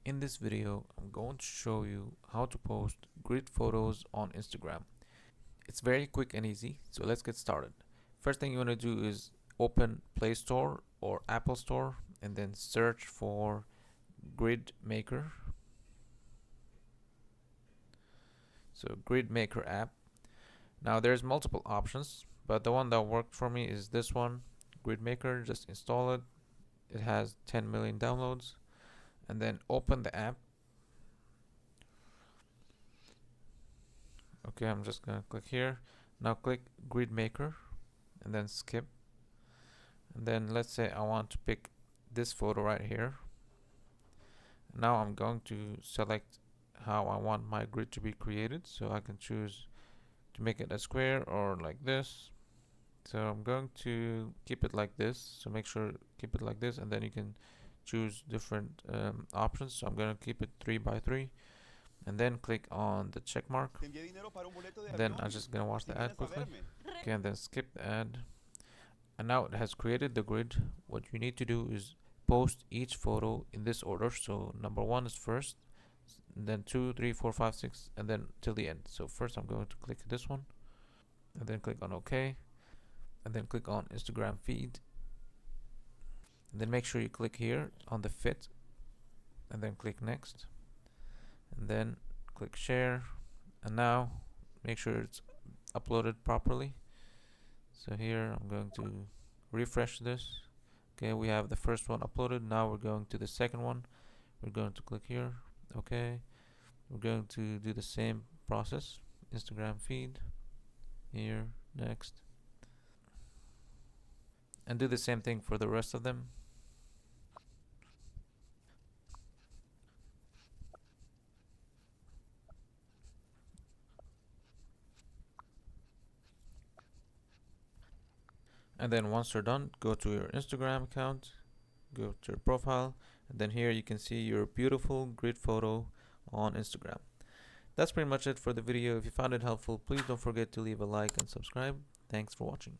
In this video, I'm going to show you how to post grid photos on Instagram. It's very quick and easy, so let's get started. First thing you want to do is open Play Store or Apple Store and then search for Grid Maker. So Grid Maker app. Now there's multiple options, but the one that worked for me is this one, Grid Maker. Just install it. It has 10 million downloads, and then open the app. Okay, I'm just gonna click here. Now click Grid Maker and then skip. And then let's say I want to pick this photo right here. Now I'm going to select how I want my grid to be created. So I can choose to make it a square or like this. So I'm going to keep it like this. So make sure keep it like this, and then you can choose different options. So I'm going to keep it 3 by 3. And then click on the check mark. Then I'm just gonna watch the ad quickly. Okay, and then skip the ad. And now it has created the grid. What you need to do is post each photo in this order. So number 1 is first, then 2, 3, 4, 5, 6, and then till the end. So first I'm going to click this one, and then click on OK, and then click on Instagram feed, and then make sure you click here on the fit, and then click next, and then click share. And now make sure it's uploaded properly. So here I'm going to refresh this. Okay, we have the first one uploaded. Now we're going to the second one. We're going to click here. Okay, we're going to do the same process. Instagram feed, here, next, and do the same thing for the rest of them. And then once you're done, go to your Instagram account, go to your profile, and then here you can see your beautiful grid photo on Instagram. That's pretty much it for the video. If you found it helpful, please don't forget to leave a like and subscribe. Thanks for watching.